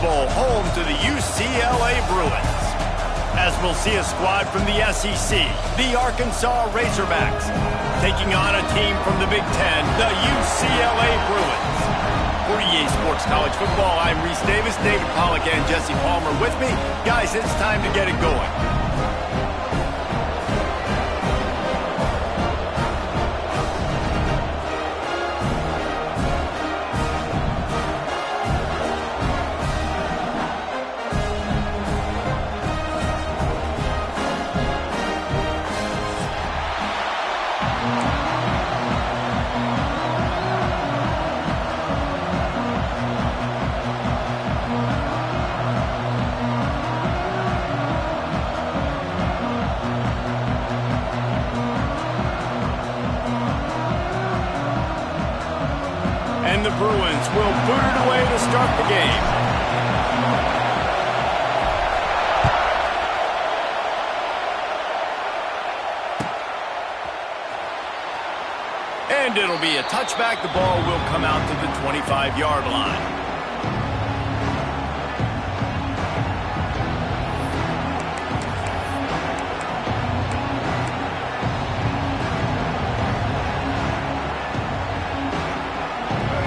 Bowl, home to the UCLA Bruins. As we'll see a squad from the SEC, the Arkansas Razorbacks, taking on a team from the Big Ten, the UCLA Bruins. For EA Sports College Football, I'm Reese Davis, David Pollack, and Jesse Palmer with me. Guys, it's time to get it going. And the Bruins will boot it away to start the game. And it'll be a touchback. The ball will come out to the 25-yard line.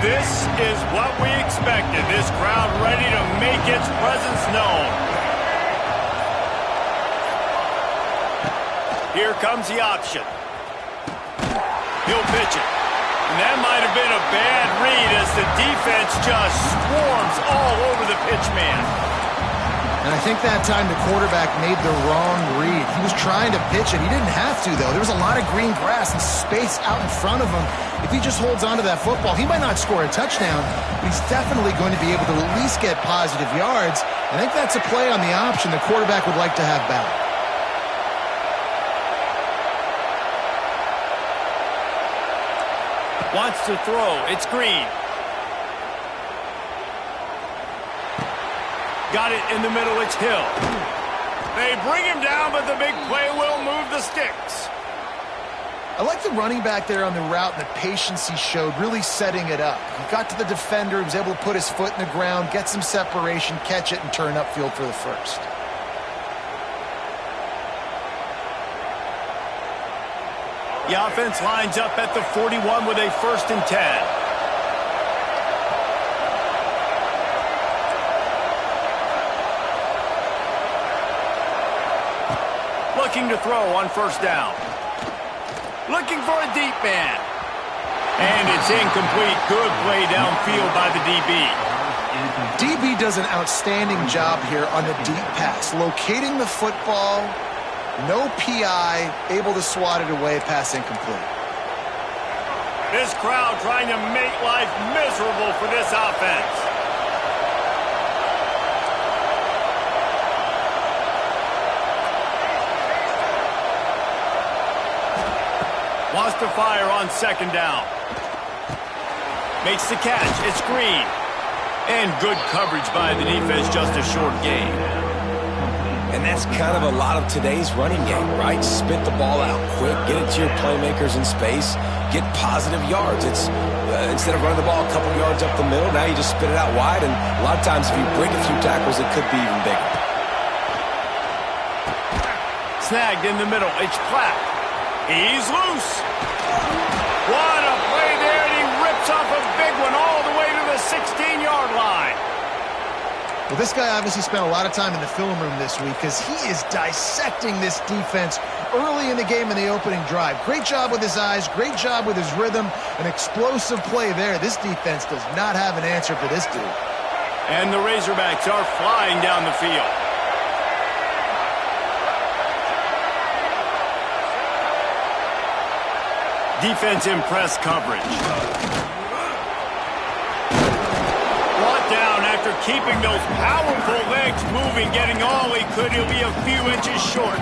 This is what we expected. This crowd ready to make its presence known. Here comes the option. He'll pitch it. And that might have been a bad read as the defense just swarms all over the pitch man. And I think that time the quarterback made the wrong read. He was trying to pitch it. He didn't have to, though. There was a lot of green grass and space out in front of him. If he just holds on to that football, he might not score a touchdown, but he's definitely going to be able to at least get positive yards. I think that's a play on the option the quarterback would like to have back. Wants to throw. It's Green. Got it in the middle. It's Hill. They bring him down, but the big play will move the sticks. I like the running back there on the route and the patience he showed, really setting it up. He got to the defender, he was able to put his foot in the ground, get some separation, catch it, and turn upfield for the first. The offense lines up at the 41 with a 1st and 10. Looking to throw on 1st down. Looking for a deep man. And it's incomplete. Good play downfield by the DB. DB does an outstanding job here on the deep pass. Locating the football, no PI, able to swat it away, pass incomplete. This crowd trying to make life miserable for this offense. Wants to fire on 2nd down. Makes the catch. It's Green. And good coverage by the defense, just a short gain. And that's kind of a lot of today's running game, right? Spit the ball out quick, get it to your playmakers in space, get positive yards. It's instead of running the ball a couple yards up the middle, now you just spit it out wide, and a lot of times if you break a few tackles, it could be even bigger. Snagged in the middle. It's Platt. He's loose. What a play there, and he rips off a big one all the way to the 16-yard line. Well, this guy obviously spent a lot of time in the film room this week because he is dissecting this defense early in the game in the opening drive. Great job with his eyes, great job with his rhythm, an explosive play there. This defense does not have an answer for this dude. And the Razorbacks are flying down the field. Defense in press coverage. Brought down after keeping those powerful legs moving, getting all he could. He'll be a few inches short.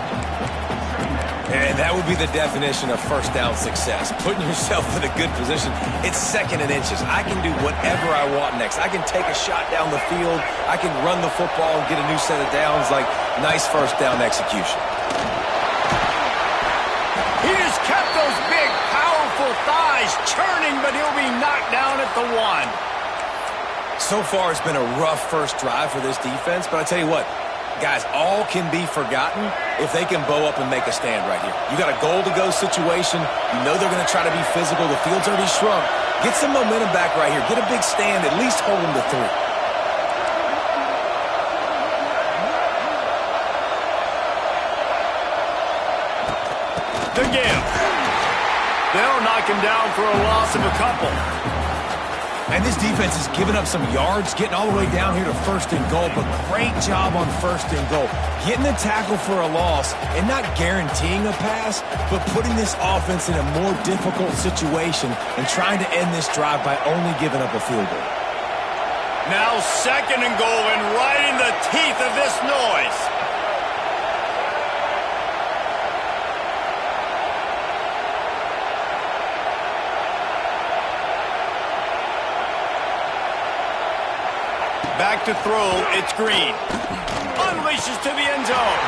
And that would be the definition of 1st down success. Putting yourself in a good position. It's 2nd and inches. I can do whatever I want next. I can take a shot down the field. I can run the football and get a new set of downs. Like, nice 1st down execution. He just kept those big, powerful thighs churning, but he'll be knocked down at the 1. So far, it's been a rough first drive for this defense, but I tell you what, guys, all can be forgotten if they can bow up and make a stand right here. You got a goal-to-go situation. You know they're going to try to be physical. The field's already shrunk. Get some momentum back right here. Get a big stand. At least hold them to 3. The give. They'll knock him down for a loss of a couple. And this defense has given up some yards, getting all the way down here to 1st and goal, but great job on 1st and goal. Getting the tackle for a loss and not guaranteeing a pass, but putting this offense in a more difficult situation and trying to end this drive by only giving up a field goal. Now 2nd and goal, and right in the teeth of this noise. Back to throw, it's Green. Unleashes to the end zone.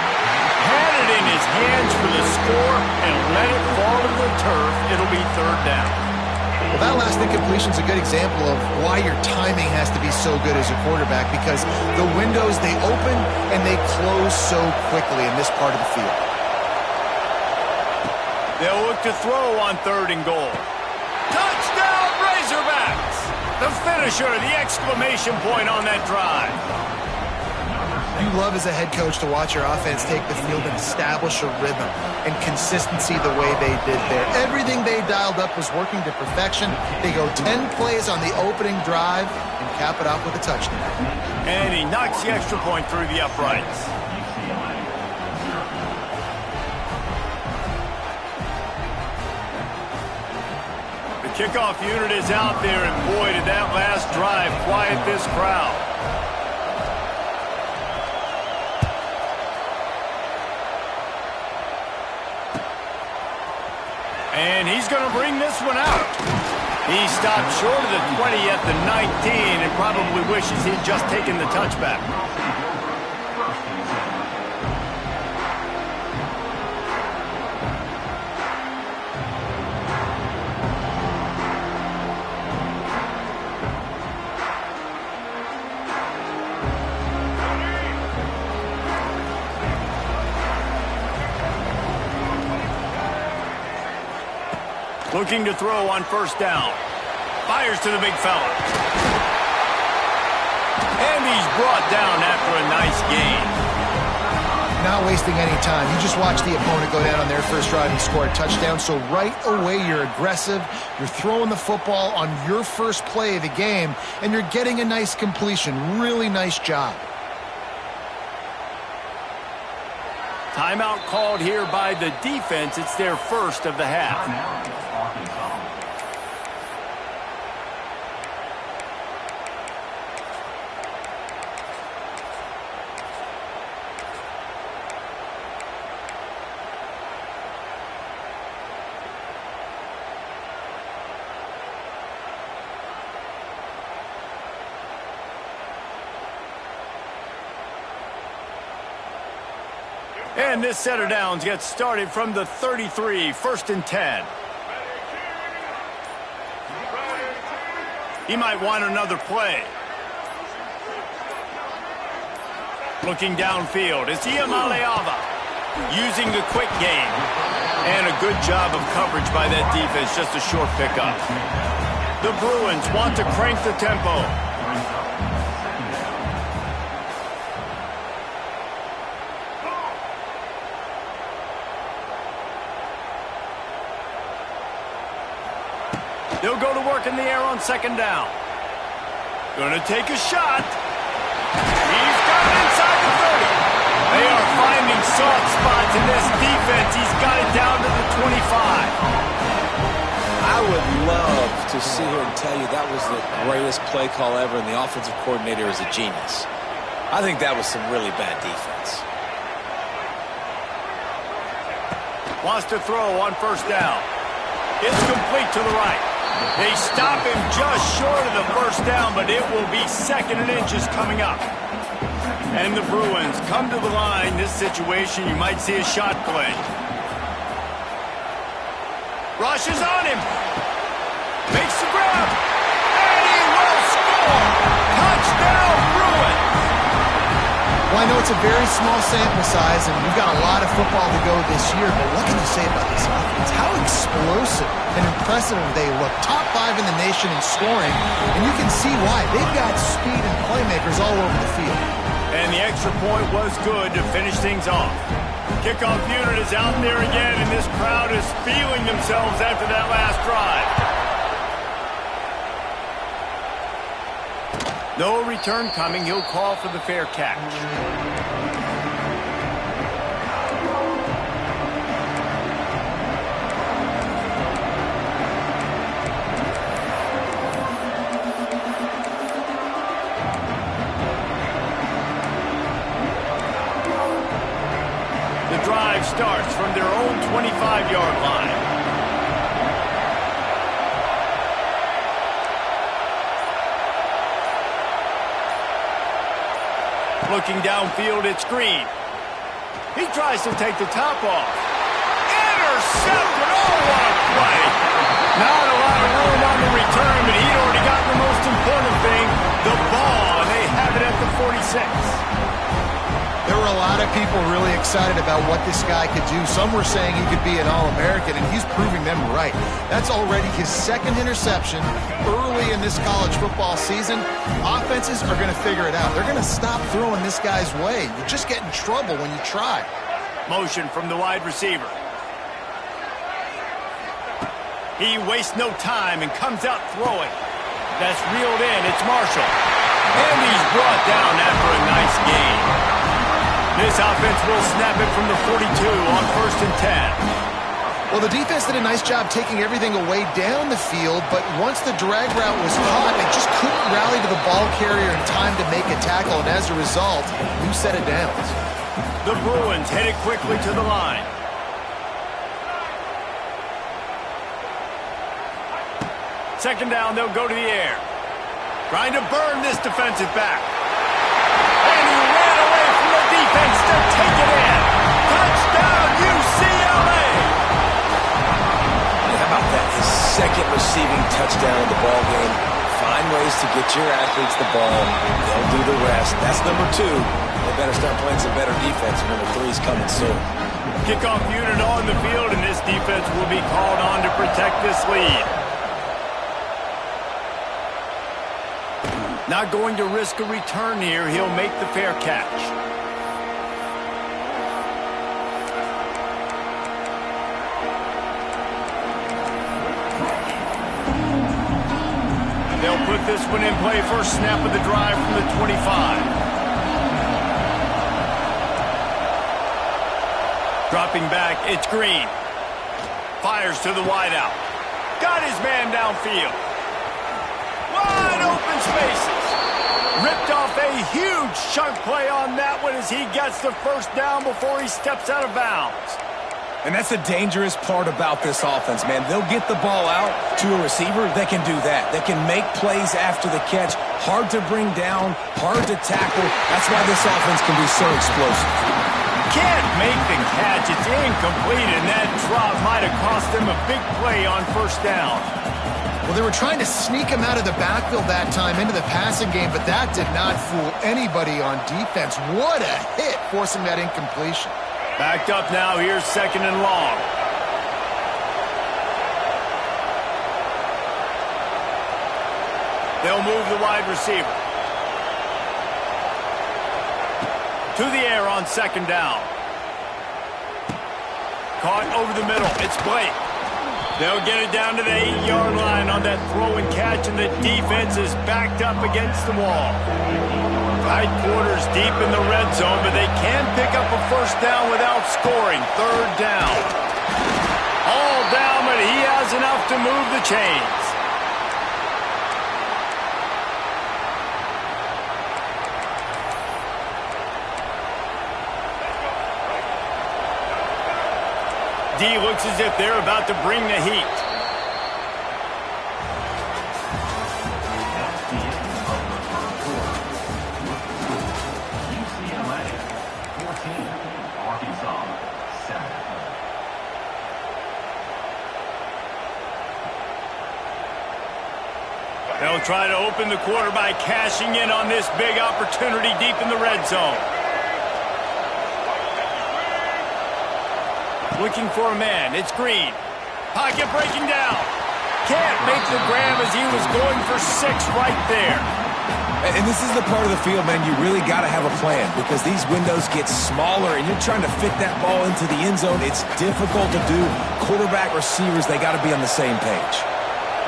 Had it in his hands for the score and let it fall to the turf. It'll be 3rd down. Well, that last incompletion is a good example of why your timing has to be so good as a quarterback, because the windows, they open and they close so quickly in this part of the field. They'll look to throw on 3rd and goal. Touchdown, Razorbacks! The finisher, the exclamation point on that drive. You love as a head coach to watch your offense take the field and establish a rhythm and consistency the way they did there. Everything they dialed up was working to perfection. They go 10 plays on the opening drive and cap it off with a touchdown. And he knocks the extra point through the uprights. Kickoff unit is out there, and boy, did that last drive quiet this crowd. And he's going to bring this one out. He stopped short of the 20 at the 19 and probably wishes he'd just taken the touchback. Looking to throw on 1st down. Fires to the big fella. And he's brought down after a nice gain. Not wasting any time. You just watch the opponent go down on their first drive and score a touchdown. So right away, you're aggressive. You're throwing the football on your first play of the game, and you're getting a nice completion. Really nice job. Timeout called here by the defense. It's their first of the half. And this set of downs gets started from the 33, 1st and 10. He might want another play. Looking downfield, it's Iamaleava using the quick game. And a good job of coverage by that defense, just a short pickup. The Bruins want to crank the tempo. They'll go to work in the air on 2nd down. Going to take a shot. He's got it inside the 30. They are finding soft spots in this defense. He's got it down to the 25. I would love to sit here and tell you that was the greatest play call ever, and the offensive coordinator is a genius. I think that was some really bad defense. Wants to throw on 1st down. It's complete to the right. They stop him just short of the 1st down, but it will be 2nd and inches coming up. And the Bruins come to the line. This situation, you might see a shot play. Rushes on him. Makes the grab. And he will score. Well, I know it's a very small sample size, and we've got a lot of football to go this year, but what can you say about this offense? How explosive and impressive they look. Top 5 in the nation in scoring, and you can see why. They've got speed and playmakers all over the field. And the extra point was good to finish things off. Kickoff unit is out there again, and this crowd is feeling themselves after that last drive. No return coming. He'll call for the fair catch. The drive starts from their own 25-yard line. Looking downfield, it's Green. He tries to take the top off. Intercepted! Oh, what a play! Not a lot of room on the return, but he'd already got the most important thing, the ball, and they have it at the 46. There were a lot of people really excited about what this guy could do. Some were saying he could be an All-American, and he's proving them right. That's already his second interception early in this college football season. Offenses are going to figure it out. They're going to stop throwing this guy's way. You just get in trouble when you try. Motion from the wide receiver. He wastes no time and comes out throwing. That's reeled in. It's Marshall. And he's brought down after a nice gain. This offense will snap it from the 42 on 1st and 10. Well, the defense did a nice job taking everything away down the field, but once the drag route was caught, they just couldn't rally to the ball carrier in time to make a tackle, and as a result, new set of downs. The Bruins headed quickly to the line. Second down, they'll go to the air. Trying to burn this defensive back. And he ran away from the defense to take it in. Touchdown, UCLA! How about that? His second receiving touchdown of the ball game. Find ways to get your athletes the ball. They'll do the rest. That's number 2. They better start playing some better defense. Number 3's coming soon. Kickoff unit on the field, and this defense will be called on to protect this lead. Not going to risk a return here. He'll make the fair catch. And they'll put this one in play. First snap of the drive from the 25. Dropping back, it's Green. Fires to the wideout. Got his man downfield. Wide open spaces. Ripped off a huge chunk play on that one as he gets the first down before he steps out of bounds. And that's the dangerous part about this offense, man. They'll get the ball out to a receiver. They can do that. They can make plays after the catch. Hard to bring down, hard to tackle. That's why this offense can be so explosive. Can't make the catch. It's incomplete, and that drop might have cost them a big play on first down. Well, they were trying to sneak him out of the backfield that time into the passing game, but that did not fool anybody on defense. What a hit, forcing that incompletion. Backed up now. Here's second and long. They'll move the wide receiver. To the air on second down. Caught over the middle. It's Blake. They'll get it down to the 8-yard line on that throw and catch, and the defense is backed up against the wall. Tight quarters deep in the red zone, but they can pick up a first down without scoring. Third down. All down, but he has enough to move the chains. D looks as if they're about to bring the heat. UCLA 14, Arkansas 7. They'll try to open the quarter by cashing in on this big opportunity deep in the red zone. Looking for a man. It's Green. Pocket breaking down. Can't make the grab as he was going for 6 right there. And this is the part of the field, man, you really got to have a plan because these windows get smaller and you're trying to fit that ball into the end zone. It's difficult to do. Quarterback, receivers, they got to be on the same page.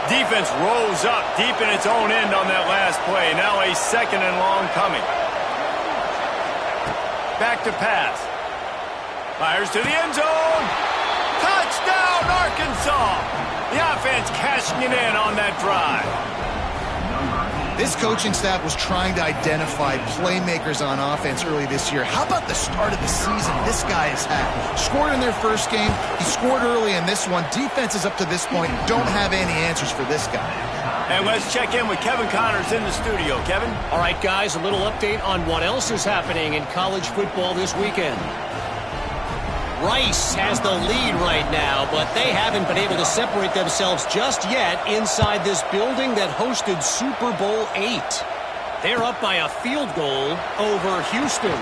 Defense rose up deep in its own end on that last play. Now a 2nd and long coming. Back to pass. Fires to the end zone. Touchdown, Arkansas. The offense cashing it in on that drive. This coaching staff was trying to identify playmakers on offense early this year. How about the start of the season this guy has had? Scored in their first game. He scored early in this one. Defenses up to this point don't have any answers for this guy. And let's check in with Kevin Connors in the studio. Kevin? All right, guys, a little update on what else is happening in college football this weekend. Rice has the lead right now, but they haven't been able to separate themselves just yet inside this building that hosted Super Bowl VIII. They're up by a field goal over Houston.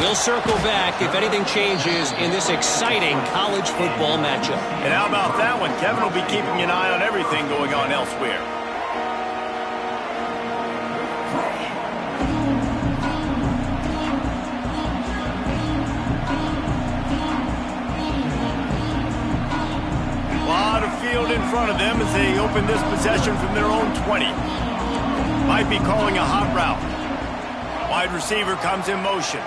We'll circle back if anything changes in this exciting college football matchup. And how about that one? Kevin will be keeping an eye on everything going on elsewhere. Field in front of them as they open this possession from their own 20. Might be calling a hot route. Wide receiver comes in motion.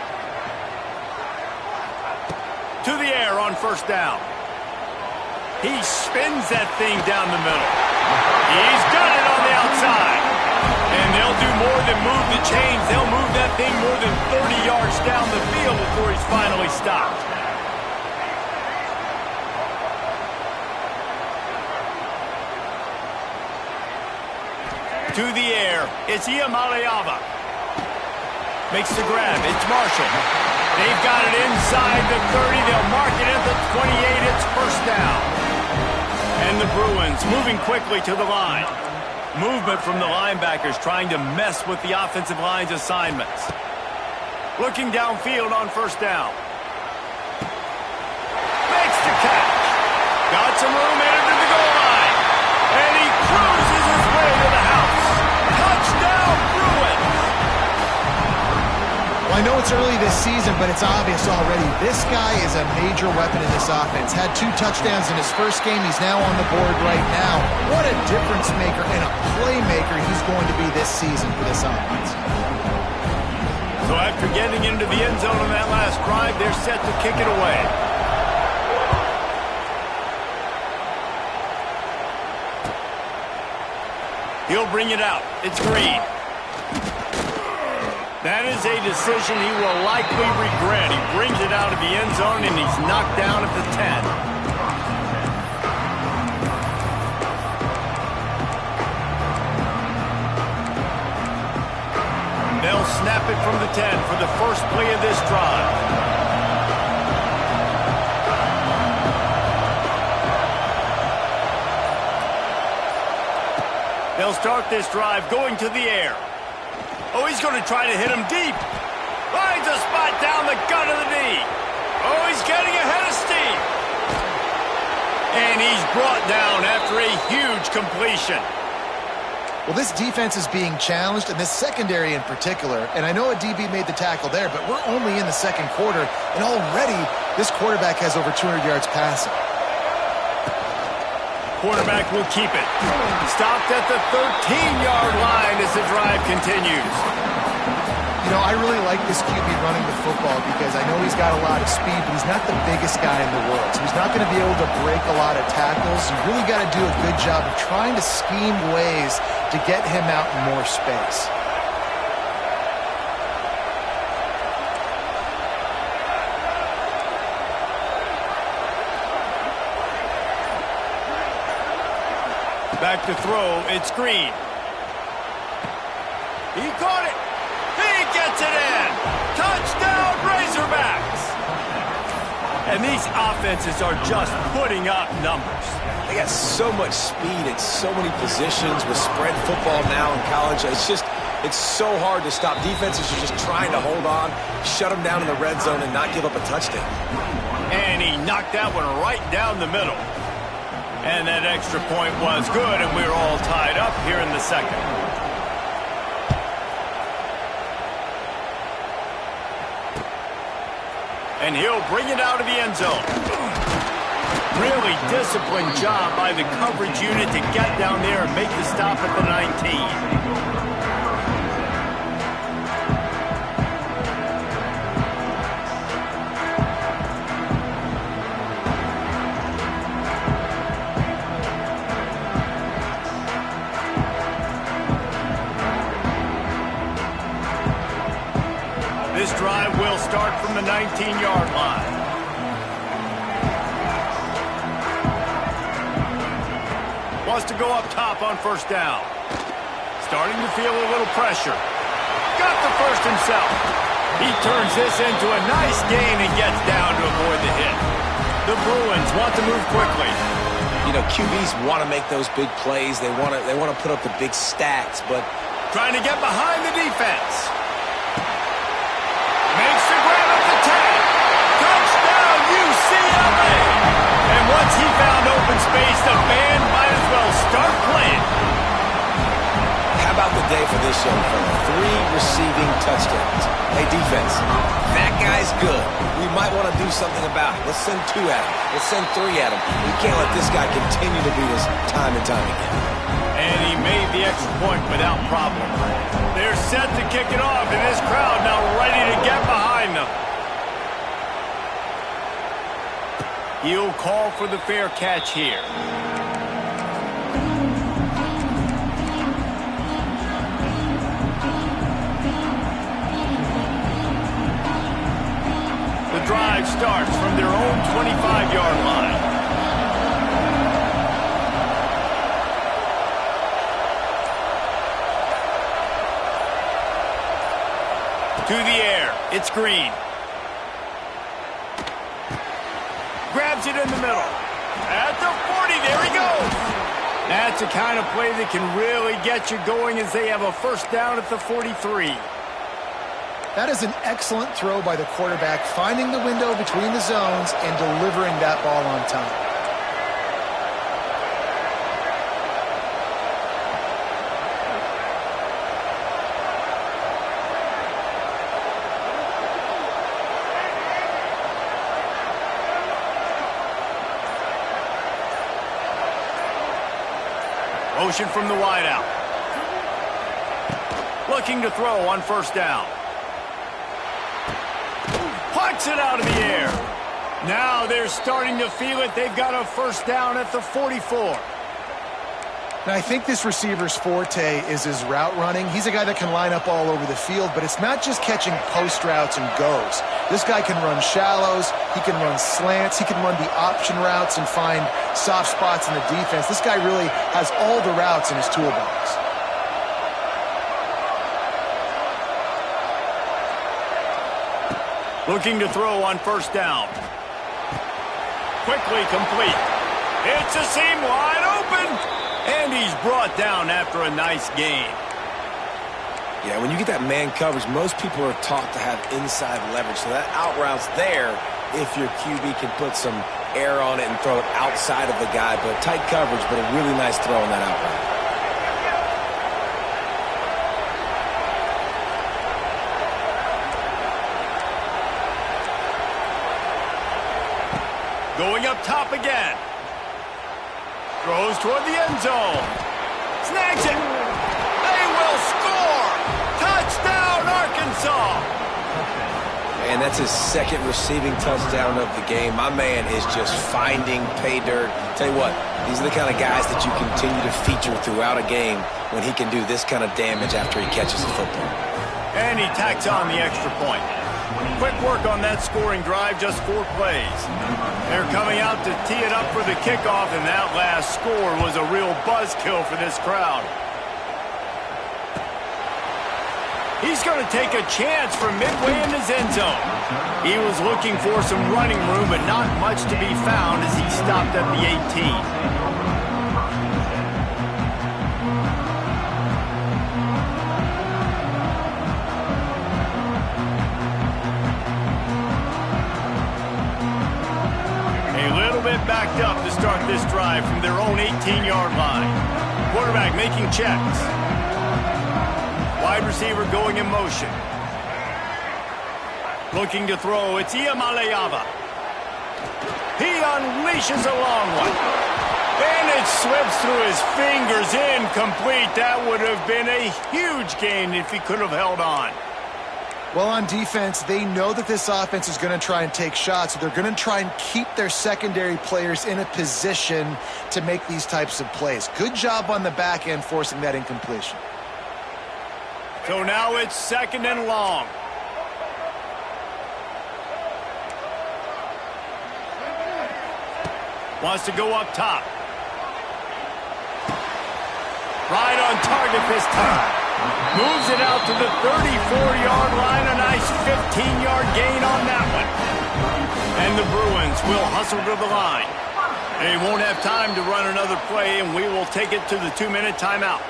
To the air on 1st down. He spins that thing down the middle. He's got it on the outside. And they'll do more than move the chains. They'll move that thing more than 30 yards down the field before he's finally stopped. To the air, it's Iamaleava. Makes the grab, it's Marshall. They've got it inside the 30, they'll mark it at the 28, it's 1st down. And the Bruins moving quickly to the line. Movement from the linebackers trying to mess with the offensive line's assignments. Looking downfield on 1st down. Makes the catch. Got some room headed to the goal line. And he cruises his way to the house. Touchdown, Bruins! Well, I know it's early this season, but it's obvious already. This guy is a major weapon in this offense. Had 2 touchdowns in his first game. He's now on the board right now. What a difference maker and a playmaker he's going to be this season for this offense. So after getting into the end zone on that last drive, they're set to kick it away. He'll bring it out. It's Green. That is a decision he will likely regret. He brings it out of the end zone, and he's knocked down at the 10. They'll snap it from the 10 for the first play of this drive. They'll start this drive going to the air. Oh, he's going to try to hit him deep. Finds a spot down the gut of the knee. Oh, he's getting ahead of steam. And he's brought down after a huge completion. Well, this defense is being challenged, and this secondary in particular. And I know a DB made the tackle there, but we're only in the 2nd quarter, and already this quarterback has over 200 yards passing. Quarterback will keep it. Stopped at the 13-yard line as the drive continues. You know, I really like this QB running the football because I know he's got a lot of speed, but he's not the biggest guy in the world. So he's not going to be able to break a lot of tackles. You really got to do a good job of trying to scheme ways to get him out in more space. Back to throw, it's Green. He caught it. He gets it in. Touchdown, Razorbacks. And these offenses are just putting up numbers. They got so much speed at so many positions with spread football now in college. It's so hard to stop. Defenses are just trying to hold on, shut them down in the red zone, and not give up a touchdown. And he knocked that one right down the middle. And that extra point was good, and we're all tied up here in the second. And he'll bring it out of the end zone. Really disciplined job by the coverage unit to get down there and make the stop at the 19. This drive will start from the 19-yard line. Wants to go up top on first down. Starting to feel a little pressure. Got the first himself. He turns this into a nice gain and gets down to avoid the hit. The Bruins want to move quickly. You know, QBs want to make those big plays. They want to put up the big stats, but trying to get behind the defense. Makes the grab at the 10. Touchdown, UCLA! And once he found open space, the band might as well start playing. How about the day for this young fella? 3 receiving touchdowns. Hey, defense, that guy's good. We might want to do something about it. Let's send 2 at him. Let's send 3 at him. We can't let this guy continue to beat us time and time again. And he made the extra point without problem. They're set to kick it off, and this crowd now ready to get behind them. He'll call for the fair catch here. The drive starts from their own 25-yard line. To the air. It's Green. Grabs it in the middle. At the 40, there he goes. That's the kind of play that can really get you going as they have a first down at the 43. That is an excellent throw by the quarterback, finding the window between the zones and delivering that ball on time. Motion from the wideout. Looking to throw on first down. Pucks it out of the air. Now they're starting to feel it. They've got a first down at the 44. Now, I think this receiver's forte is his route running. He's a guy that can line up all over the field, but it's not just catching post routes and goes. This guy can run shallows, he can run slants, he can run the option routes and find soft spots in the defense. This guy really has all the routes in his toolbox. Looking to throw on first down. Quickly complete. It's a seam wide open. And he's brought down after a nice gain. Yeah, when you get that man coverage, most people are taught to have inside leverage. So that out route's there if your QB can put some air on it and throw it outside of the guy. But tight coverage, but a really nice throw on that out route. Going up top again. Throws toward the end zone. Snags it. They will score. Touchdown, Arkansas. And that's his second receiving touchdown of the game. My man is just finding pay dirt. Tell you what, these are the kind of guys that you continue to feature throughout a game when he can do this kind of damage after he catches the football. And he tacks on the extra point. Quick work on that scoring drive, just 4 plays. They're coming out to tee it up for the kickoff, and that last score was a real buzzkill for this crowd. He's going to take a chance from midway in his end zone. He was looking for some running room, but not much to be found as he stopped at the 18. backed up to start this drive from their own 18-yard line. Quarterback making checks. Wide receiver going in motion. Looking to throw, it's Iamaleava. He unleashes a long one. And it slips through his fingers, incomplete. That would have been a huge gain if he could have held on. Well, on defense, they know that this offense is going to try and take shots, so they're going to try and keep their secondary players in a position to make these types of plays. Good job on the back end forcing that incompletion. So now it's 2nd and long. Wants to go up top. Right on target this time. Moves it out to the 34-yard line. A nice 15-yard gain on that one. And the Bruins will hustle to the line. They won't have time to run another play, and we will take it to the 2-minute timeout.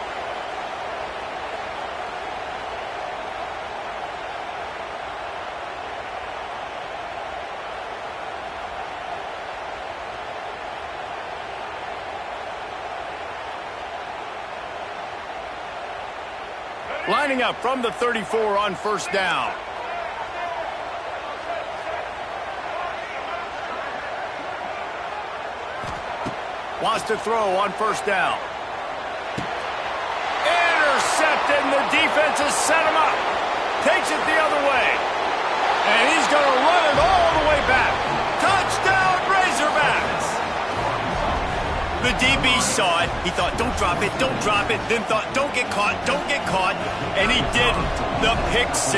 Lining up from the 34 on 1st down. Wants to throw on 1st down. Intercepted, and the defense has set him up. Takes it the other way. And he's going to run it all the way back. Touchdown, Razorbacks! The DB saw it. He thought, don't drop it, don't drop it. Then thought, don't get caught, don't get caught. And he didn't. The pick 6.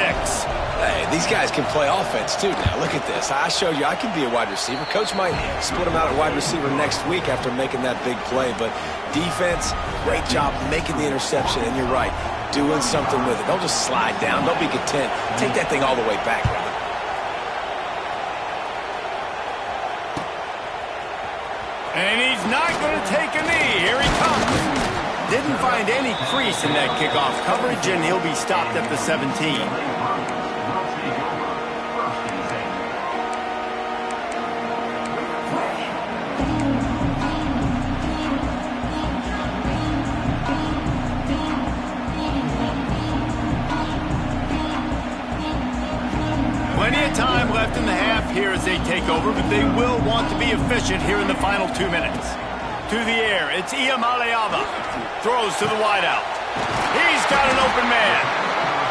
Hey, these guys can play offense, too, now. Look at this. I showed you I can be a wide receiver. Coach might split him out at wide receiver next week after making that big play. But defense, great job making the interception. And you're right, doing something with it. Don't just slide down. Don't be content. Take that thing all the way back, brother. And he's not going to take a knee. Here he comes. Didn't find any crease in that kickoff coverage, and he'll be stopped at the 17. Plenty of time left in the half here as they take over, but they will want to be efficient here in the final 2 minutes. To the air, it's Iamaleava. Throws to the wideout. He's got an open man.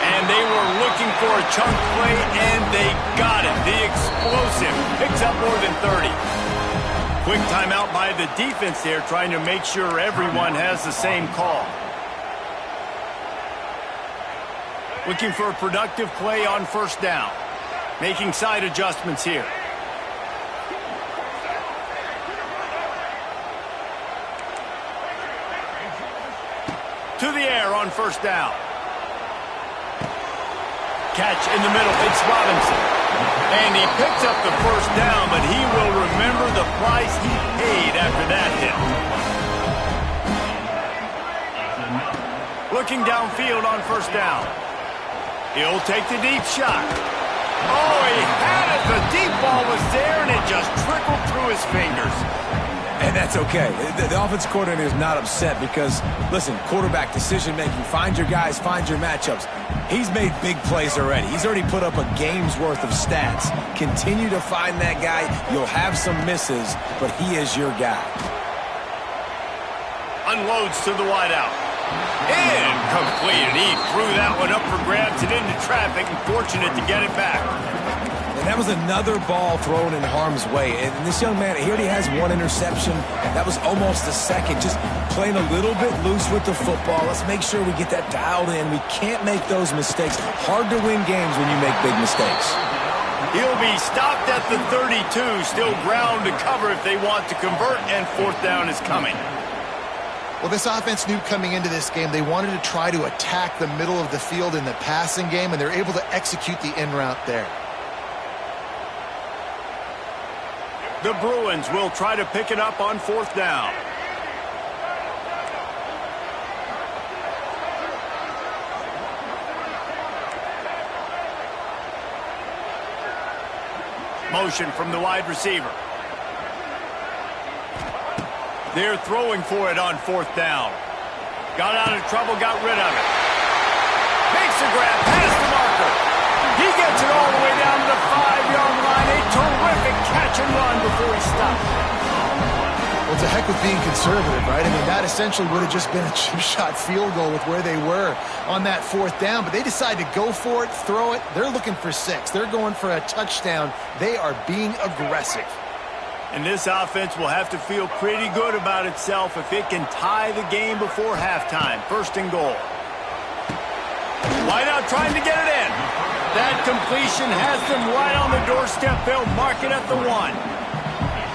And they were looking for a chunk play, and they got it. The explosive picks up more than 30. Quick timeout by the defense there, trying to make sure everyone has the same call. Looking for a productive play on 1st down. Making side adjustments here. To the air on 1st down. Catch in the middle. It's Robinson. And he picks up the 1st down, but he will remember the price he paid after that hit. Looking downfield on 1st down. He'll take the deep shot. Oh, he had it. The deep ball was there, and it just trickled through his fingers. And that's okay. The offensive coordinator is not upset because, listen, quarterback decision-making, find your guys, find your matchups. He's made big plays already. He's already put up a game's worth of stats. Continue to find that guy. You'll have some misses, but he is your guy. Unloads to the wideout. Incomplete, and he threw that one up for grabs and into traffic, and fortunate to get it back. And that was another ball thrown in harm's way. And this young man, he already has 1 interception. That was almost a second. Just playing a little bit loose with the football. Let's make sure we get that dialed in. We can't make those mistakes. Hard to win games when you make big mistakes. He'll be stopped at the 32, still ground to cover if they want to convert, and 4th down is coming. Well, this offense knew coming into this game they wanted to try to attack the middle of the field in the passing game, and they're able to execute the in route there. The Bruins will try to pick it up on 4th down. Motion from the wide receiver. They're throwing for it on 4th down. Got out of trouble, got rid of it. Makes a grab, past the marker. He gets it all the way down to the 5-yard line. A terrific catch and run before he stops. Well, to heck with being conservative, right? I mean, that essentially would have just been a chip-shot field goal with where they were on that 4th down. But they decide to go for it, throw it. They're looking for 6. They're going for a touchdown. They are being aggressive. And this offense will have to feel pretty good about itself if it can tie the game before halftime. 1st and goal. Wideout trying to get it in. That completion has them right on the doorstep. They'll mark it at the 1.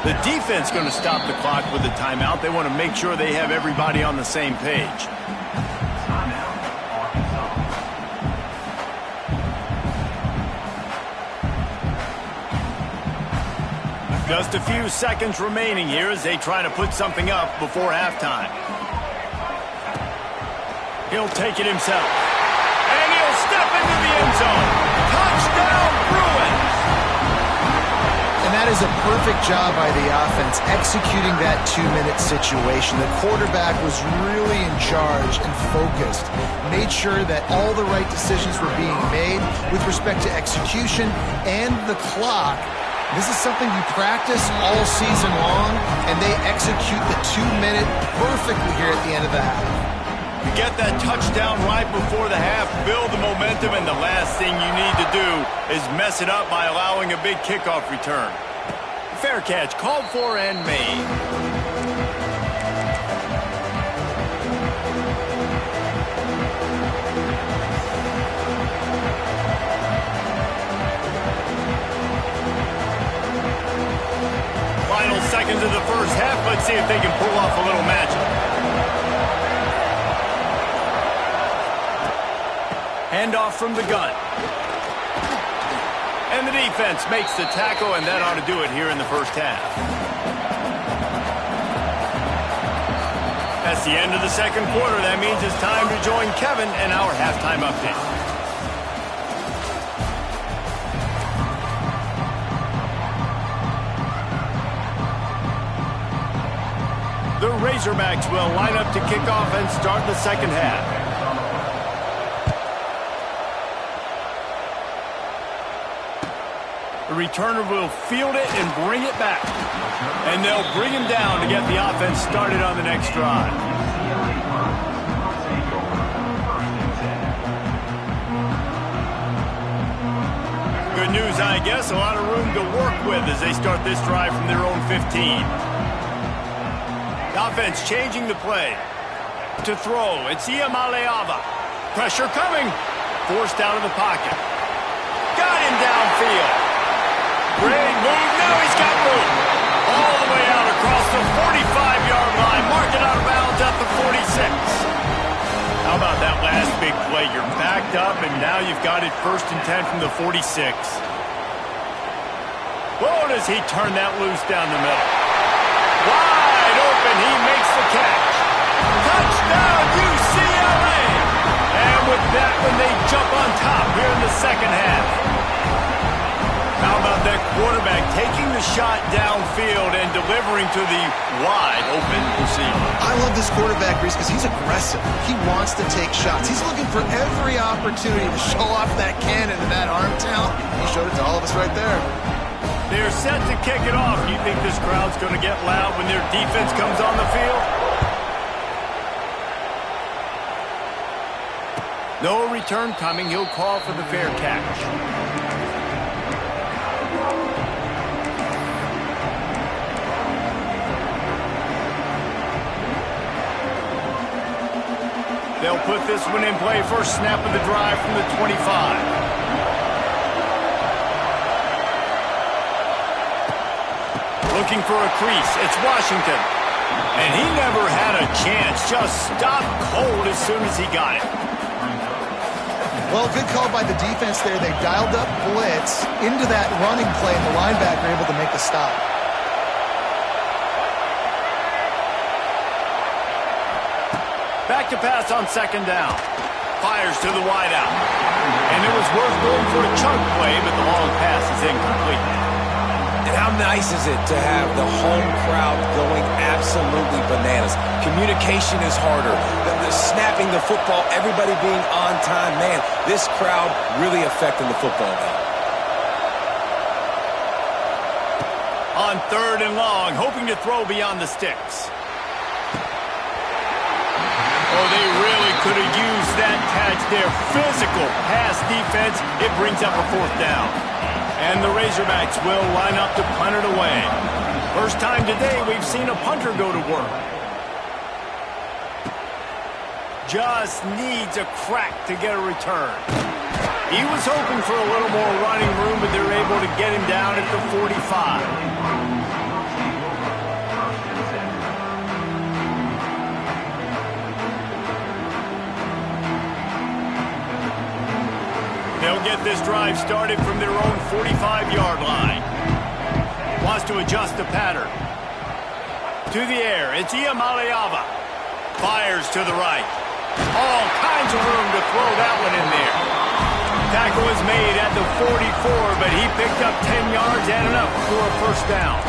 The defense going to stop the clock with a timeout. They want to make sure they have everybody on the same page. Just a few seconds remaining here as they try to put something up before halftime. He'll take it himself. And he'll step into the end zone. Touchdown, Bruins! And that is a perfect job by the offense, executing that 2-minute situation. The quarterback was really in charge and focused. Made sure that all the right decisions were being made with respect to execution and the clock. This is something you practice all season long, and they execute the 2-minute perfectly here at the end of the half. You get that touchdown right before the half, build the momentum, and the last thing you need to do is mess it up by allowing a big kickoff return. Fair catch, called for and made. Final seconds of the first half. Let's see if they can pull off a little magic. Handoff from the gun. And the defense makes the tackle, and that ought to do it here in the first half. That's the end of the second quarter. That means it's time to join Kevin and our halftime update. The Razorbacks will line up to kick off and start the second half. The returner will field it and bring it back. And they'll bring him down to get the offense started on the next drive. Good news, I guess. A lot of room to work with as they start this drive from their own 15. Offense changing the play. To throw, it's Iamaleava. Pressure coming. Forced out of the pocket. Got him downfield. Great move. Now he's got room. All the way out across the 45-yard line. Mark it out of bounds at the 46. How about that last big play? You're backed up, and now you've got it 1st and 10 from the 46. Whoa, does he turn that loose down the middle? Wide open, he makes the catch. Touchdown, UCLA! And with that one, they jump on top here in the second half. How about that quarterback taking the shot downfield and delivering to the wide open receiver? I love this quarterback, Reese, because he's aggressive. He wants to take shots. He's looking for every opportunity to show off that cannon and that arm talent. He showed it to all of us right there. They're set to kick it off. Do you think this crowd's going to get loud when their defense comes on the field? No return coming. He'll call for the fair catch. They'll put this one in play. First snap of the drive from the 25. Looking for a crease. It's Washington. And he never had a chance. Just stopped cold as soon as he got it. Well, good call by the defense there. They dialed up blitz into that running play, and the linebacker able to make the stop. Back to pass on 2nd down. Fires to the wideout. And it was worth going for a chunk play, but the long pass is incomplete. And how nice is it to have the home crowd going absolutely bananas? Communication is harder. The snapping the football, everybody being on time. Man, this crowd really affecting the football game. On 3rd and long, hoping to throw beyond the sticks. Oh, they really could have used that catch there. Physical pass defense. It brings up a 4th down. And the Razorbacks will line up to punt it away. First time today we've seen a punter go to work. Just needs a crack to get a return. He was hoping for a little more running room, but they're able to get him down at the 45. They'll get this drive started from their own 45-yard line. Wants to adjust the pattern. To the air, it's Iamaleava. Fires to the right. All kinds of room to throw that one in there. Tackle is made at the 44, but he picked up 10 yards and enough for a 1st down.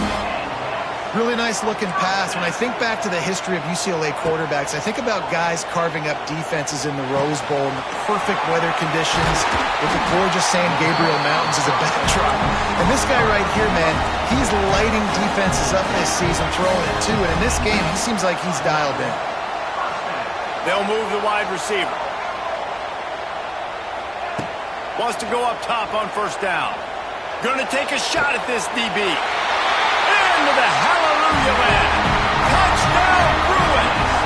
Really nice looking pass. When I think back to the history of UCLA quarterbacks, I think about guys carving up defenses in the Rose Bowl in the perfect weather conditions with the gorgeous San Gabriel Mountains as a backdrop. And this guy right here, man, he's lighting defenses up this season, throwing it too. And in this game, he seems like he's dialed in. They'll move the wide receiver. Wants to go up top on 1st down. Gonna take a shot at this DB. Into the hallelujah land. Touchdown, Bruins!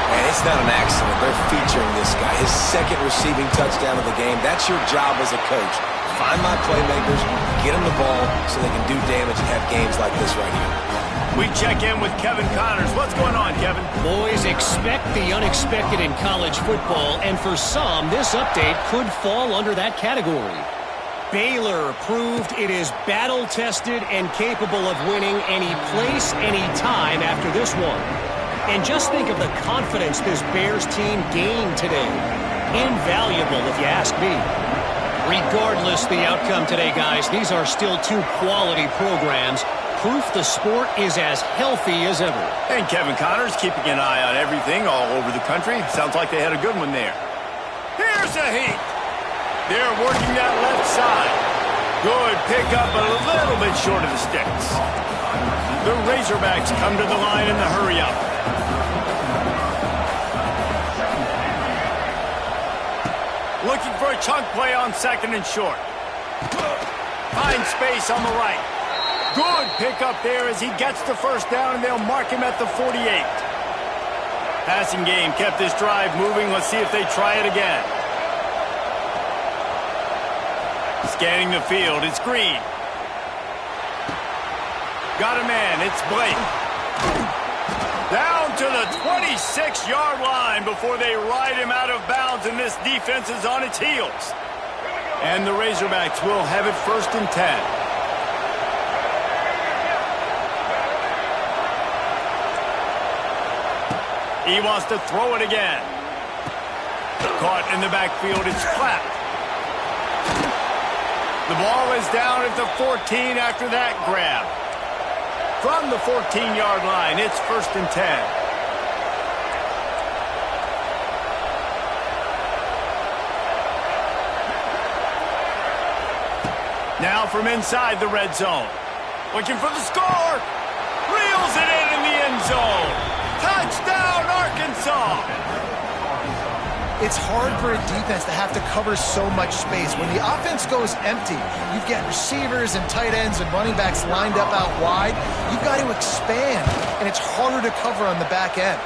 And it's not an accident. They're featuring this guy. His 2nd receiving touchdown of the game. That's your job as a coach. Find my playmakers, get them the ball so they can do damage and have games like this right here. We check in with Kevin Connors. What's going on, Kevin? Boys, expect the unexpected in college football, and for some, this update could fall under that category. Baylor proved it is battle-tested and capable of winning any place, any time after this one. And just think of the confidence this Bears team gained today. Invaluable, if you ask me. Regardless the outcome today, guys, these are still 2 quality programs. Proof the sport is as healthy as ever. And Kevin Connors keeping an eye on everything all over the country. Sounds like they had a good one there. Here's a heat. They're working that left side. Good pickup, but a little bit short of the sticks. The Razorbacks come to the line in the hurry-up. Looking for a chunk play on 2nd and short. Finds space on the right. Good pickup there as he gets the 1st down, and they'll mark him at the 48. Passing game kept this drive moving. Let's see if they try it again. Scanning the field, it's Green. Got a man, it's Blake. Down to the 26-yard line before they ride him out of bounds, and this defense is on its heels. And the Razorbacks will have it 1st and 10. He wants to throw it again. Caught in the backfield, it's Clapp. The ball is down at the 14 after that grab. From the 14-yard line, it's 1st and 10. Now from inside the red zone. Looking for the score. Reels it in the end zone. Touchdown, Arkansas! It's hard for a defense to have to cover so much space. When the offense goes empty, you've got receivers and tight ends and running backs lined up out wide. You've got to expand, and it's harder to cover on the back end.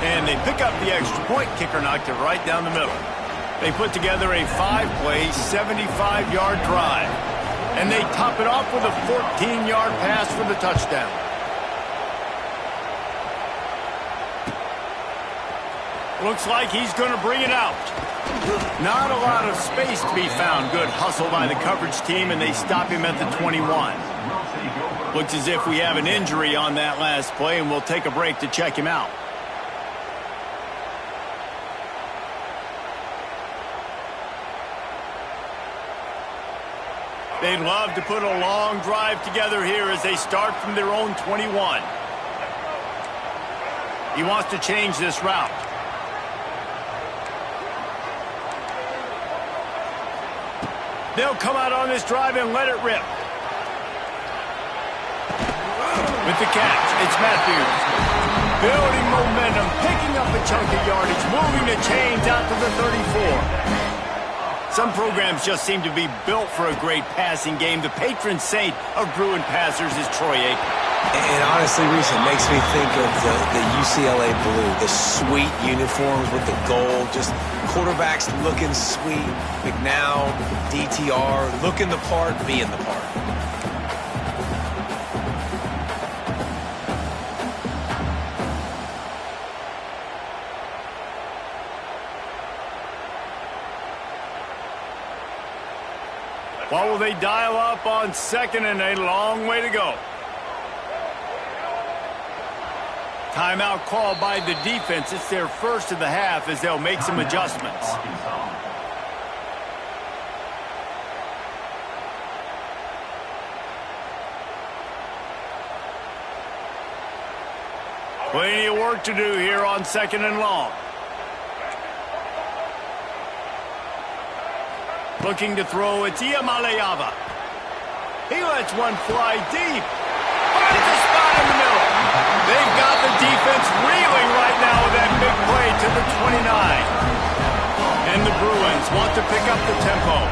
And they pick up the extra point. Kicker knocked it right down the middle. They put together a 5-play, 75-yard drive. And they top it off with a 14-yard pass for the touchdown. Looks like he's going to bring it out. Not a lot of space to be found. Good hustle by the coverage team, and they stop him at the 21. Looks as if we have an injury on that last play, and we'll take a break to check him out. They'd love to put a long drive together here as they start from their own 21. He wants to change this route. They'll come out on this drive and let it rip. With the catch, it's Matthews. Building momentum, picking up a chunk of yardage, moving the chains out to the 34. Some programs just seem to be built for a great passing game. The patron saint of Bruin passers is Troy Aikman. And honestly, Reese, it makes me think of the UCLA blue, the sweet uniforms with the gold, just quarterbacks looking sweet, McNown, DTR, looking the part, being the part. What will they dial up on second and a long way to go? Timeout called by the defense. It's their first of the half as they'll make some adjustments. Plenty of work to do here on second and long. Looking to throw, it's Iamaleava. He lets one fly deep. Finds a spot in the middle. They've got the defense reeling right now with that big play to the 29. And the Bruins want to pick up the tempo.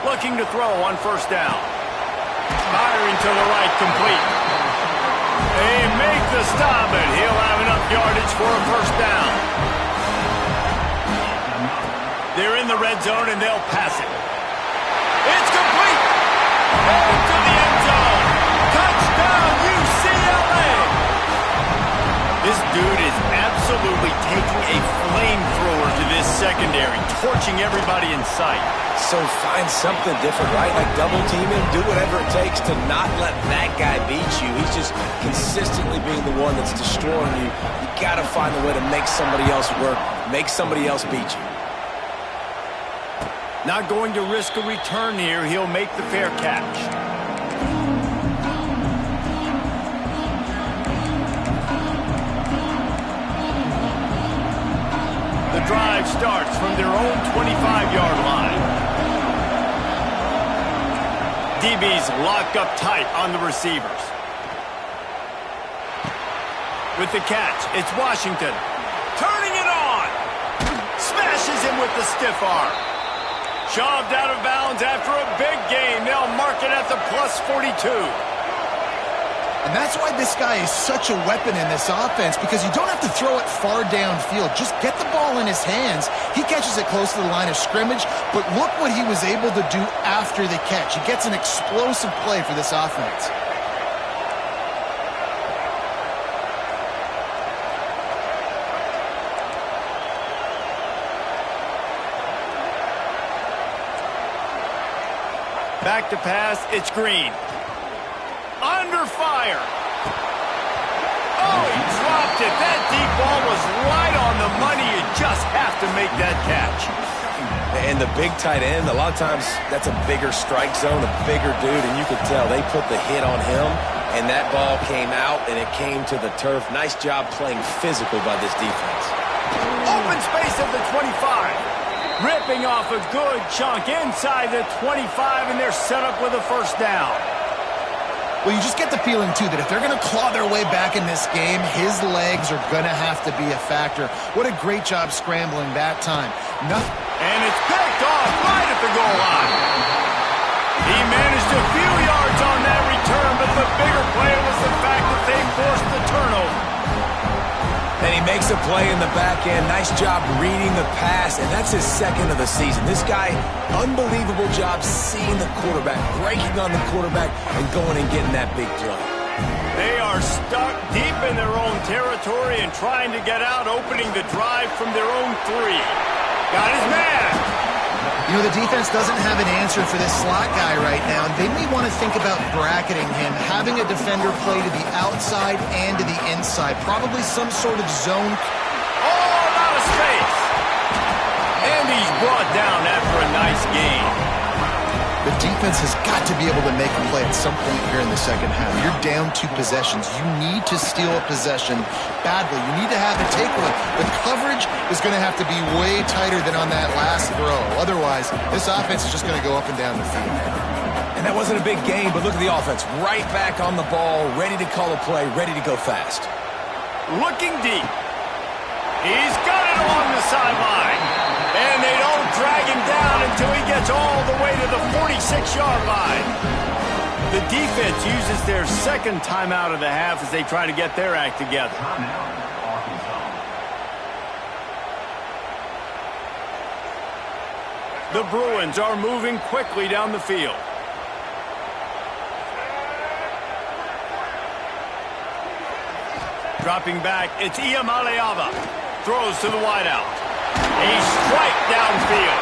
Looking to throw on first down. Firing to the right, complete. They make the stop, and he'll have enough yardage for a first down. They're in the red zone, and they'll pass it. It's complete! Into the end zone! Touchdown, UCLA! This dude is absolutely taking a flamethrower to this secondary, torching everybody in sight. So find something different, right? Like double team him, do whatever it takes to not let that guy beat you. He's just consistently being the one that's destroying you. You got to find a way to make somebody else work, make somebody else beat you. Not going to risk a return here. He'll make the fair catch. The drive starts from their own 25-yard line. DB's locked up tight on the receivers. With the catch, it's Washington. Turning it on! Smashes him with the stiff arm. Shoved out of bounds after a big gain. They'll mark it at the plus 42. And that's why this guy is such a weapon in this offense, because you don't have to throw it far downfield. Just get the ball in his hands. He catches it close to the line of scrimmage, but look what he was able to do after the catch. He gets an explosive play for this offense. Back to pass, it's Green. Under fire. Oh, he dropped it. That deep ball was right on the money. You just have to make that catch. And the big tight end, a lot of times that's a bigger strike zone, a bigger dude, and you could tell they put the hit on him, and that ball came out, and it came to the turf. Nice job playing physical by this defense. Open space at the 25. Ripping off a good chunk inside the 25, and they're set up with a first down. Well, you just get the feeling, too, that if they're going to claw their way back in this game, his legs are going to have to be a factor. What a great job scrambling that time. And it's picked off right at the goal line. He managed a few yards on that return, but the bigger play was the fact that they forced the turnover. And he makes a play in the back end. Nice job reading the pass, and that's his second of the season. This guy, unbelievable job seeing the quarterback, breaking on the quarterback, and going and getting that big play. They are stuck deep in their own territory and trying to get out, opening the drive from their own 3. Got his man. You know, the defense doesn't have an answer for this slot guy right now. They may want to think about bracketing him, having a defender play to the outside and to the inside. Probably some sort of zone. Oh, out of space. And he's brought down offense has got to be able to make a play at some point here in the second half. You're down 2 possessions. You need to steal a possession badly. You need to have a takeaway. The coverage is going to have to be way tighter than on that last throw. Otherwise, this offense is just going to go up and down the field. And that wasn't a big gain, but look at the offense. Right back on the ball, ready to call a play, ready to go fast. Looking deep. He's got it along the sideline. And they don't drag him down until he gets all the way to the 46-yard line. The defense uses their second timeout of the half as they try to get their act together. The Bruins are moving quickly down the field. Dropping back, it's Iamaleava. Throws to the wideout. A strike downfield.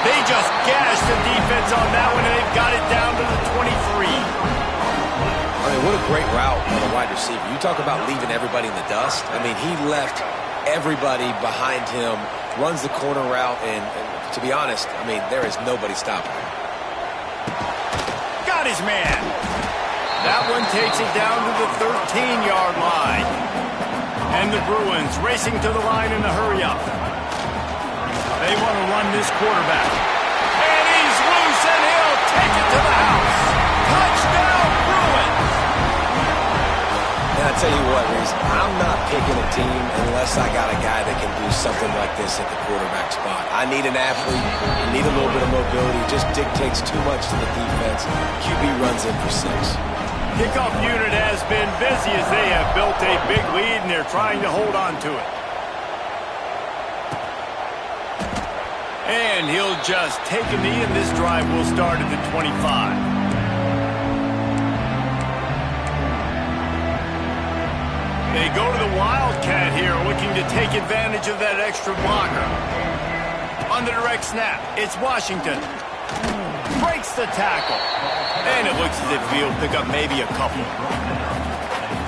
They just gashed the defense on that one, and they've got it down to the 23. I mean, what a great route on the wide receiver. You talk about leaving everybody in the dust. I mean, he left everybody behind him, runs the corner route, and to be honest, I mean, there is nobody stopping him. Got his man. That one takes it down to the 13-yard line. And the Bruins racing to the line in a hurry-up. They want to run this quarterback. And he's loose, and he'll take it to the house. Touchdown, Bruins! And I tell you what, Reese, I'm not picking a team unless I got a guy that can do something like this at the quarterback spot. I need an athlete. I need a little bit of mobility. It just dictates too much to the defense. QB runs in for 6. Kickoff unit has been busy as they have built a big lead, and they're trying to hold on to it. And he'll just take a knee, and this drive will start at the 25. They go to the Wildcat here, looking to take advantage of that extra blocker. On the direct snap, it's Washington. Breaks the tackle. And it looks as if he'll pick up maybe a couple.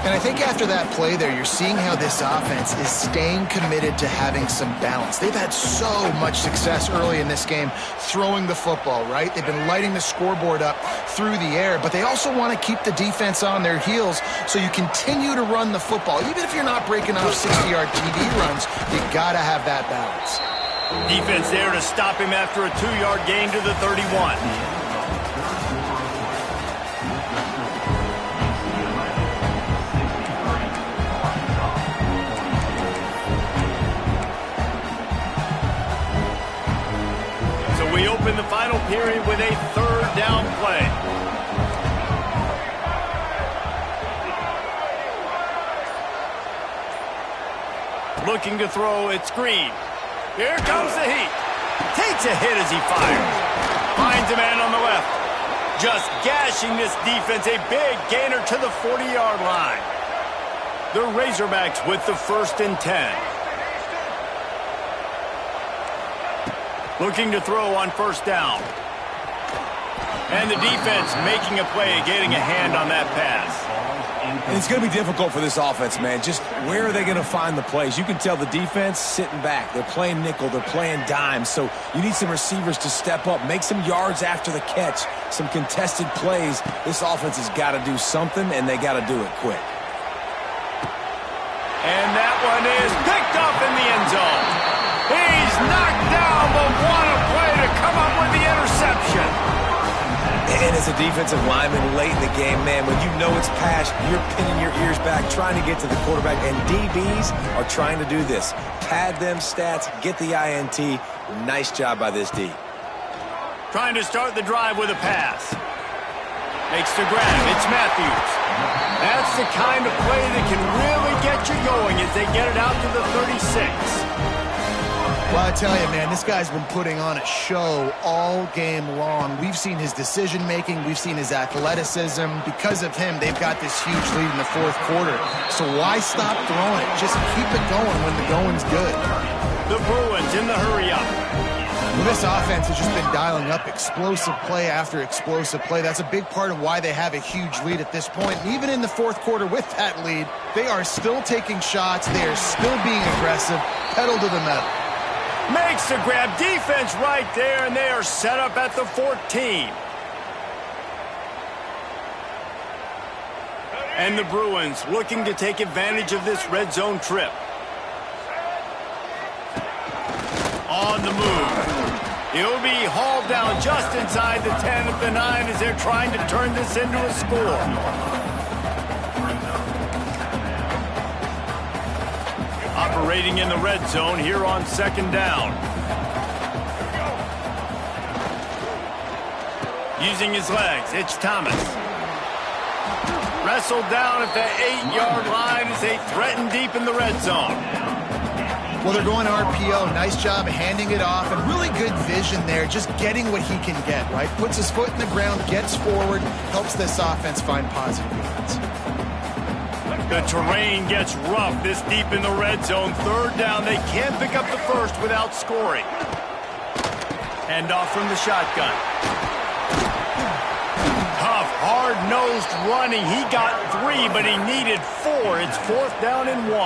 And I think after that play there, you're seeing how this offense is staying committed to having some balance. They've had so much success early in this game throwing the football, right? They've been lighting the scoreboard up through the air, but they also want to keep the defense on their heels so you continue to run the football. Even if you're not breaking off 60-yard TD runs, you got to have that balance. Defense there to stop him after a 2-yard gain to the 31. We open the final period with a 3rd down play. Looking to throw, it's Green. Here comes the heat. Takes a hit as he fires. Finds a man on the left. Just gashing this defense. A big gainer to the 40-yard line. The Razorbacks with the 1st and 10. Looking to throw on 1st down. And the defense making a play, getting a hand on that pass. And it's going to be difficult for this offense, man. Just where are they going to find the plays? You can tell the defense sitting back. They're playing nickel. They're playing dime. So you need some receivers to step up, make some yards after the catch, some contested plays. This offense has got to do something, and they got to do it quick. And that one is picked up in the end zone. He's knocked down, but what a play to come up with the interception. And as a defensive lineman late in the game, man, when you know it's past, you're pinning your ears back, trying to get to the quarterback, and DBs are trying to do this. Pad them stats, get the INT. Nice job by this D. Trying to start the drive with a pass. Makes the grab. It's Matthews. That's the kind of play that can really get you going as they get it out to the 36. Well, I tell you, man, this guy's been putting on a show all game long. We've seen his decision-making. We've seen his athleticism. Because of him, they've got this huge lead in the 4th quarter. So why stop throwing it? Just keep it going when the going's good. The Bruins in the hurry-up. Well, this offense has just been dialing up explosive play after explosive play. That's a big part of why they have a huge lead at this point. And even in the 4th quarter with that lead, they are still taking shots. They are still being aggressive, pedal to the metal. Makes the grab. Defense right there, and they are set up at the 14. And the Bruins looking to take advantage of this red zone trip. On the move. He'll be hauled down just inside the 10 of the 9 as they're trying to turn this into a score. Operating in the red zone here on 2nd down. Using his legs, it's Thomas. Wrestled down at the 8-yard line as they threaten deep in the red zone. Well, they're going RPO. Nice job handing it off, and really good vision there, just getting what he can get, right? Puts his foot in the ground, gets forward, helps this offense find positive yards. The terrain gets rough this deep in the red zone. 3rd down, they can't pick up the first without scoring. Hand off from the shotgun. Tough, hard-nosed running. He got 3, but he needed 4. It's 4th down and 1.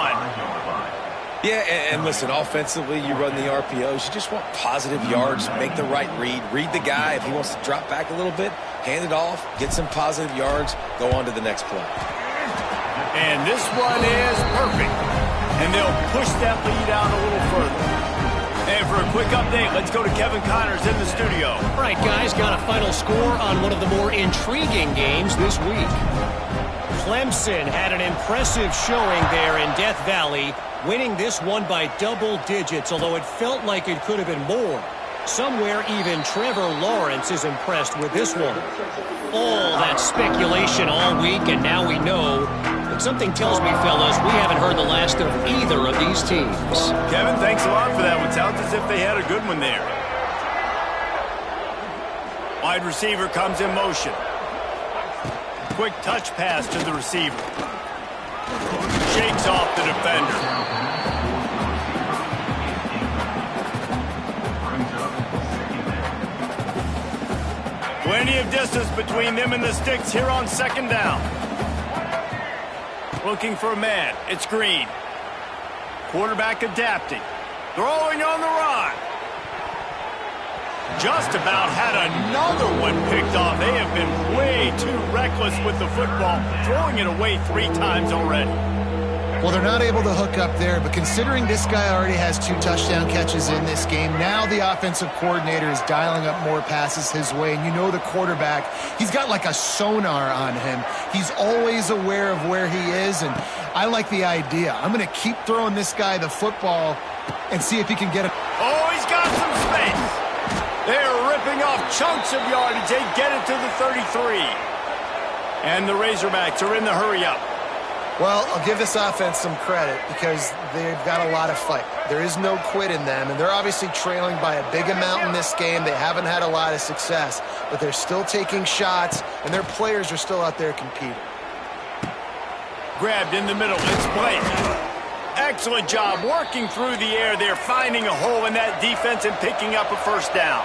Yeah, and listen, offensively, you run the RPOs. You just want positive yards, make the right read the guy. If he wants to drop back a little bit, hand it off, get some positive yards, go on to the next play. And this one is perfect. And they'll push that lead out a little further. And for a quick update, let's go to Kevin Connors in the studio. All right, guys, got a final score on one of the more intriguing games this week. Clemson had an impressive showing there in Death Valley, winning this one by double digits, although it felt like it could have been more. Somewhere even Trevor Lawrence is impressed with this one. All that speculation all week, and now we know. But something tells me, fellas, we haven't heard the last of either of these teams. Kevin, thanks a lot for that one. Sounds as if they had a good one there. Wide receiver comes in motion. Quick touch pass to the receiver. Shakes off the defender. Plenty of distance between them and the sticks here on 2nd down. Looking for a man. It's Green. Quarterback adapting. Throwing on the run. Just about had another one picked off. They have been way too reckless with the football, throwing it away 3 times already. Well, they're not able to hook up there, but considering this guy already has 2 touchdown catches in this game, now the offensive coordinator is dialing up more passes his way. And you know the quarterback, he's got like a sonar on him. He's always aware of where he is, and I like the idea. I'm going to keep throwing this guy the football and see if he can get it. Oh, he's got some space. They're ripping off chunks of yardage. They get it to the 33. And the Razorbacks are in the hurry-up. Well, I'll give this offense some credit because they've got a lot of fight. There is no quit in them, and they're obviously trailing by a big amount in this game. They haven't had a lot of success, but they're still taking shots, and their players are still out there competing. Grabbed in the middle. It's Blake. Excellent job working through the air. They're finding a hole in that defense and picking up a 1st down.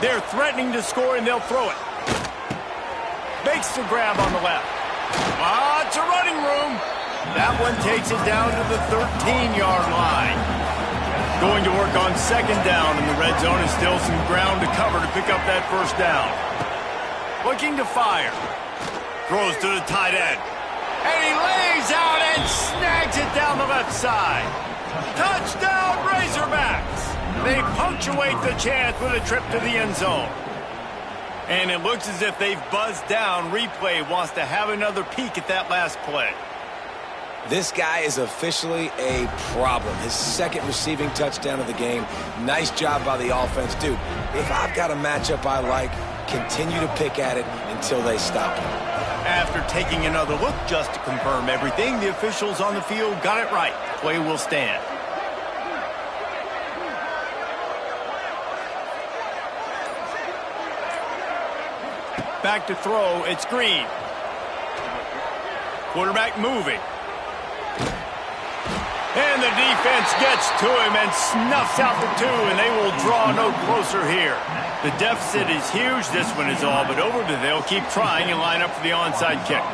They're threatening to score, and they'll throw it. Makes the grab on the left. It's a running room. That one takes it down to the 13-yard line. Going to work on 2nd down in the red zone, and still some ground to cover to pick up that 1st down. Looking to fire. Throws to the tight end. And he lays out and snags it down the left side. Touchdown, Razorbacks. They punctuate the chance with a trip to the end zone. And it looks as if they've buzzed down. Replay wants to have another peek at that last play. This guy is officially a problem. His 2nd receiving touchdown of the game. Nice job by the offense. Dude, if I've got a matchup I like, continue to pick at it until they stop it. After taking another look just to confirm everything, the officials on the field got it right. Play will stand. Back to throw, it's Green. Quarterback moving. And the defense gets to him and snuffs out the 2, and they will draw no closer here. The deficit is huge, this one is all but over, but they'll keep trying and line up for the onside kick.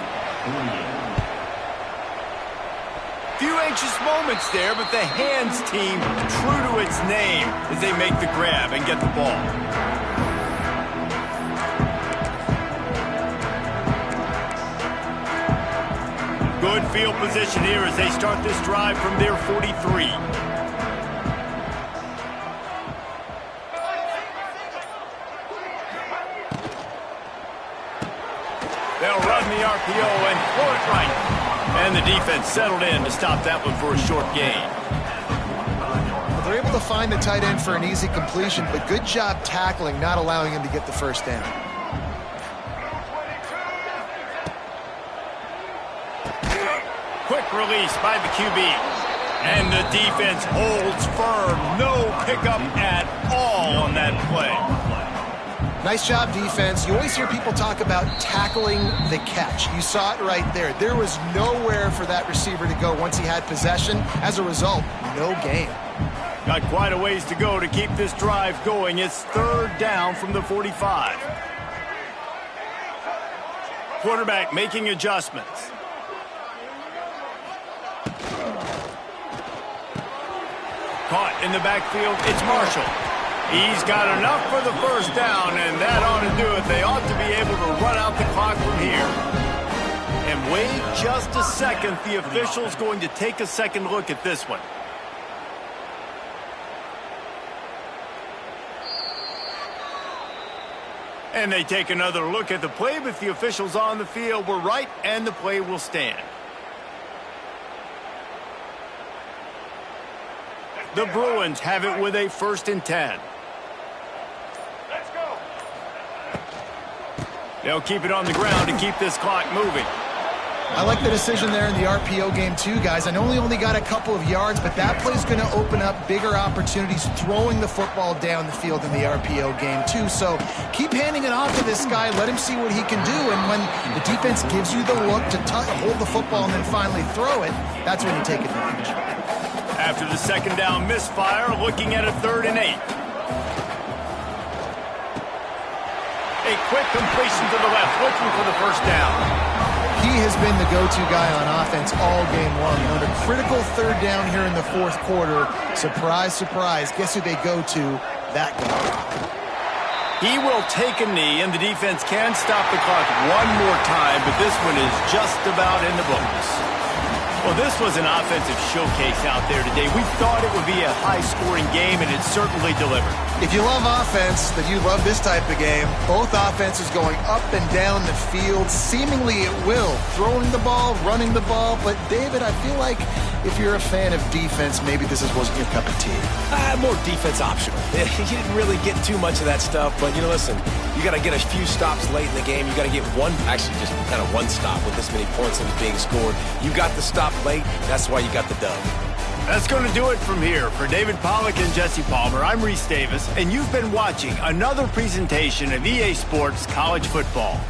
Few anxious moments there, but the hands team true to its name as they make the grab and get the ball. Good field position here as they start this drive from their 43. They'll run the RPO and throw it right. And the defense settled in to stop that one for a short gain. They're able to find the tight end for an easy completion, but good job tackling, not allowing him to get the first down. Quick release by the QB. And the defense holds firm. No pickup at all on that play. Nice job, defense. You always hear people talk about tackling the catch. You saw it right there. There was nowhere for that receiver to go once he had possession. As a result, no gain. Got quite a ways to go to keep this drive going. It's third down from the 45. Quarterback making adjustments. Caught in the backfield, it's Marshall. He's got enough for the first down, and that ought to do it. They ought to be able to run out the clock from here. And wait just a second. The official's going to take a second look at this one. And they take another look at the play, but the officials on the field were right, and the play will stand. The Bruins have it with a 1st and 10. Let's go. They'll keep it on the ground to keep this clock moving. I like the decision there in the RPO game too, guys. I know he only got a couple of yards, but that play's going to open up bigger opportunities throwing the football down the field in the RPO game too. So keep handing it off to this guy. Let him see what he can do. And when the defense gives you the look to hold the football and then finally throw it, that's when you take advantage. After the second down misfire, looking at a 3rd and 8. A quick completion to the left, looking for the first down. He has been the go-to guy on offense all game long. On a critical 3rd down here in the 4th quarter, surprise, surprise, guess who they go to? That guy. He will take a knee, and the defense can stop the clock one more time, but this one is just about in the books. Well, this was an offensive showcase out there today. We thought it would be a high-scoring game, and it certainly delivered. If you love offense, then you love this type of game. Both offenses going up and down the field, seemingly at will. Throwing the ball, running the ball. But, David, I feel like if you're a fan of defense, maybe this wasn't your cup of tea. More defense optional. You didn't really get too much of that stuff, but, listen, you got to get a few stops late in the game. You got to get actually just kind of one stop with this many points that was being scored. You got the stop late. That's why you got the dub. That's going to do it from here. For David Pollack and Jesse Palmer, I'm Reese Davis, and you've been watching another presentation of EA Sports College Football.